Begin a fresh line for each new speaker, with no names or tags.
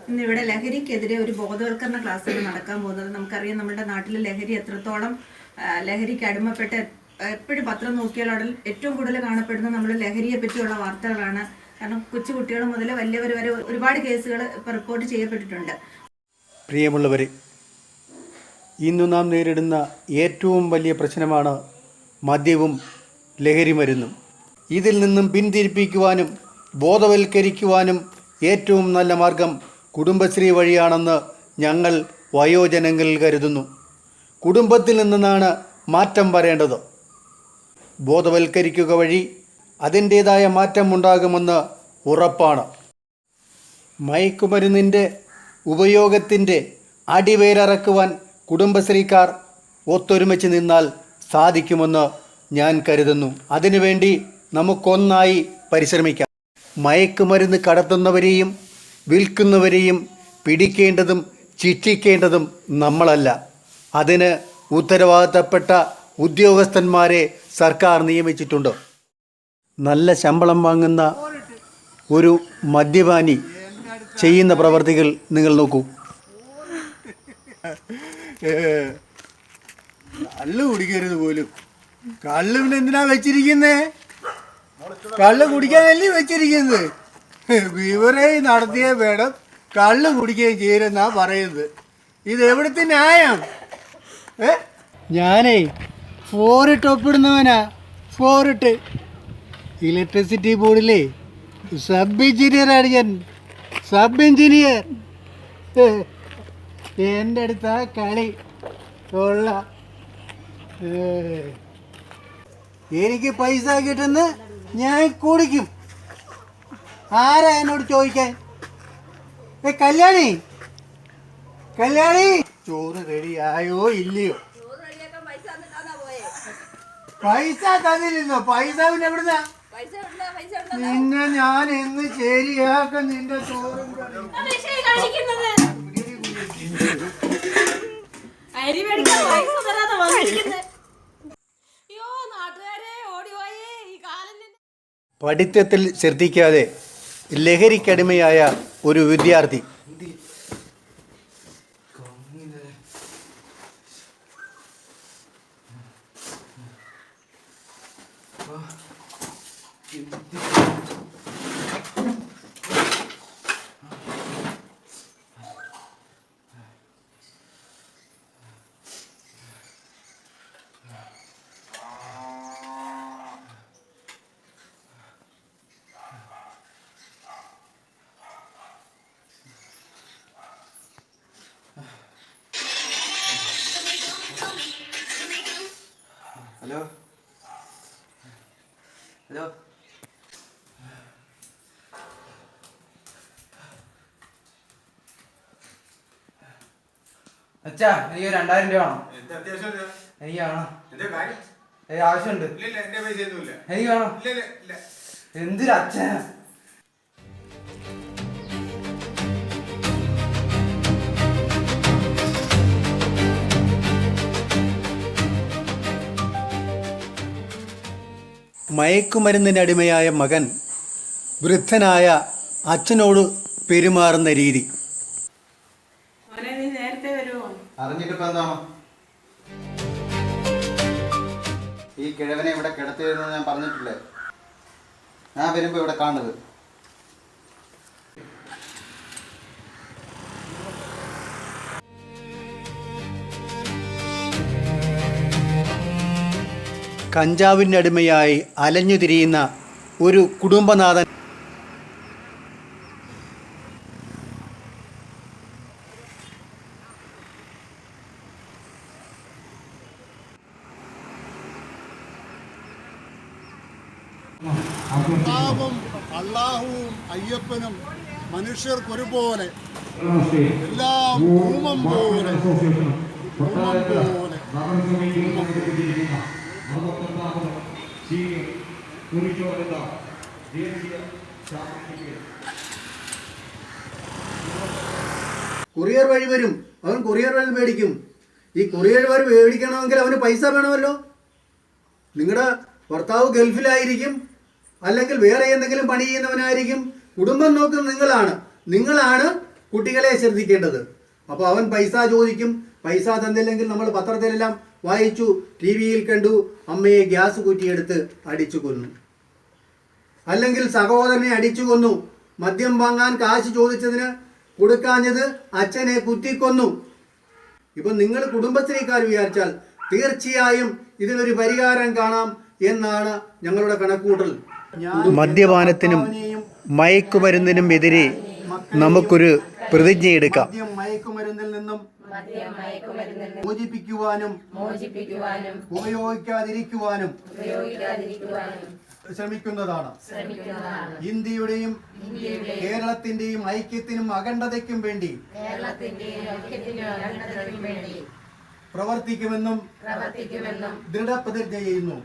ഇന്നിവിടെ ലഹരിക്കെതിരെ ഒരു ബോധവൽക്കരണ ക്ലാസ്സാണ് നടക്കാൻ പോകുന്നത്. നമുക്കറിയാം നമ്മുടെ നാട്ടിൽ ലഹരി എത്രത്തോളം ലഹരിക്ക് അടിമപ്പെട്ട് എപ്പോഴും പത്രം നോക്കിയാൽ അവിടെ ഏറ്റവും കൂടുതൽ കാണപ്പെടുന്നത് നമ്മൾ ലഹരിയെ പറ്റിയുള്ള വാർത്തകളാണ്. കാരണം കൊച്ചുകുട്ടികൾ മുതൽ വലിയവർ വരെ ഒരുപാട് കേസുകൾ ഇപ്പോൾ റിപ്പോർട്ട് ചെയ്യപ്പെട്ടിട്ടുണ്ട്.
പ്രിയമുള്ളവരെ, ഇന്നു നാം നേരിടുന്ന ഏറ്റവും വലിയ പ്രശ്നമാണ് മദ്യവും ലഹരി മരുന്നും. ഇതിൽ നിന്നും പിന്തിരിപ്പിക്കുവാനും ബോധവൽക്കരിക്കുവാനും ഏറ്റവും നല്ല മാർഗം കുടുംബശ്രീ വഴിയാണെന്ന് ഞങ്ങൾ വയോജനങ്ങൾ കരുതുന്നു. കുടുംബത്തിൽ നിന്നാണ് മാറ്റം വരേണ്ടത്. ബോധവൽക്കരിക്കുക വഴി അതിൻ്റേതായ മാറ്റം ഉണ്ടാകുമെന്ന് ഉറപ്പാണ്. മയക്കുമരുന്നിൻ്റെ ഉപയോഗത്തിൻ്റെ അടിവേരറക്കുവാൻ കുടുംബശ്രീക്കാർ ഒത്തൊരുമിച്ച് നിന്നാൽ സാധിക്കുമെന്ന് ഞാൻ കരുതുന്നു. അതിനുവേണ്ടി നമുക്കൊന്നായി പരിശ്രമിക്കാം. മയക്കുമരുന്ന് കടത്തുന്നവരെയും വിൽക്കുന്നവരെയും പിടിക്കേണ്ടതും ശിക്ഷിക്കേണ്ടതും നമ്മളല്ല. അതിന് ഉത്തരവാദിത്തപ്പെട്ട ഉദ്യോഗസ്ഥന്മാരെ സർക്കാർ നിയമിച്ചിട്ടുണ്ട്. നല്ല ശമ്പളം വാങ്ങുന്ന ഒരു മദ്യപാനി ചെയ്യുന്ന പ്രവർത്തികൾ നിങ്ങൾ നോക്കൂ.
കള്ള് കുടിക്കരുത് പോലും. കള്ള് പിന്നെ എന്തിനാ വെച്ചിരിക്കുന്നേ? കള്ള് കുടിക്കാനല്ലേ വെച്ചിരിക്കുന്നത്. വിവരം നടത്തിയ വേണം കള്ള് കുടിക്കുകയും ചെയ്യരുതെന്നാ പറയുന്നത്. ഇത് എവിടുത്തെ ന്യായം? ഞാനേ 4 ഒപ്പിടുന്നവനാ. 4 ഇലക്ട്രിസിറ്റി ബോർഡിലെ സബ് എഞ്ചിനീയറാണ് ഞാൻ. Sub engineer. എൻ്റെ അടുത്താ കളി കൊള്ള. എനിക്ക് പൈസ കിട്ടുന്ന ഞാൻ കുടിക്കും. ആരാ എന്നോട് ചോദിക്കാൻ? കല്യാണി, കല്യാണി, ചോറ് റെഡി ആയോ ഇല്ലയോ? പൈസ തന്നിരുന്നോ? പൈസ പിന്നെ എവിടുന്നാ? നിന്നെ ഞാൻ എന്ന് ശരിയാക്ക. നിന്റെ ചോറും
പഠിത്തത്തിൽ ശ്രദ്ധിക്കാതെ ലഹരിക്കടിമയായ ഒരു വിദ്യാർത്ഥി ഹലോ ഹലോ
അച്ഛാ, എനിക്ക് 2000 രൂപ വേണം. എനിക്ക് വേണം. ആവശ്യമുണ്ട്. എനിക്ക് വേണം. എന്തിനാ അച്ഛാ?
മയക്കുമരുന്നിനടിമയായ മകൻ വൃദ്ധനായ അച്ഛനോട് പെരുമാറുന്ന രീതി.
അറിഞ്ഞിട്ടിപ്പോ എന്താണ്? ഈ കിഴവനെ ഇവിടെ കിടത്തിയെന്ന് ഞാൻ പറഞ്ഞിട്ടില്ലേ? ഞാൻ വരുമ്പോ ഇവിടെ കാണുന്നത്.
കഞ്ചാവിനടിമയായി അലഞ്ഞുതിരിയുന്ന ഒരു കുടുംബനാഥൻ
അള്ളാഹുവും അയ്യപ്പനും മനുഷ്യർക്കൊരുപോലെ എല്ലാം ധൂമം പോലെ
കൊറിയർ വഴി വരും, അവൻ കൊറിയർ വഴി മേടിക്കും. ഈ കൊറിയർ വഴി മേടിക്കണമെങ്കിൽ അവന് പൈസ വേണമല്ലോ. നിങ്ങളുടെ ഭർത്താവ് ഗൾഫിലായിരിക്കും, അല്ലെങ്കിൽ വേറെ എന്തെങ്കിലും പണി ചെയ്യുന്നവനായിരിക്കും. കുടുംബം നോക്കുന്നത് നിങ്ങളാണ് കുട്ടികളെ ശ്രദ്ധിക്കേണ്ടത്. അപ്പോൾ അവൻ പൈസ ചോദിക്കും. പൈസ തന്നില്ലെങ്കിൽ നമ്മൾ പത്രത്തിലെല്ലാം വായിച്ചു, ടി വിയിൽ കണ്ടു, അമ്മയെ ഗ്യാസ് കുറ്റിയെടുത്ത് അടിച്ചു കൊന്നു, അല്ലെങ്കിൽ സഹോദരനെ അടിച്ചു കൊന്നു, മദ്യം വാങ്ങാൻ കാശ് ചോദിച്ചതിന് കൊടുക്കാഞ്ഞത് അച്ഛനെ കുത്തിക്കൊന്നു. ഇപ്പം നിങ്ങൾ കുടുംബശ്രീക്കാർ വിചാരിച്ചാൽ തീർച്ചയായും ഇതിനൊരു പരിഹാരം കാണാം എന്നാണ് ഞങ്ങളുടെ കണക്കൂട്ടൽ.
മദ്യപാനത്തിനും മയക്കുമരുന്നിനും എതിരെ നമുക്കൊരു പ്രതിജ്ഞയെടുക്കാം.
മയക്കുമരുന്നിൽ നിന്നും മോചിപ്പിക്കുവാനും ഉപയോഗിക്കാതിരിക്കുവാനും ശ്രമിക്കുന്നതാണ്. ഇന്ത്യയുടെയും കേരളത്തിന്റെയും ഐക്യത്തിനും അഖണ്ഡതയ്ക്കും വേണ്ടി പ്രവർത്തിക്കുമെന്നും ദൃഢപ്രതിജ്ഞ ചെയ്യുന്നു.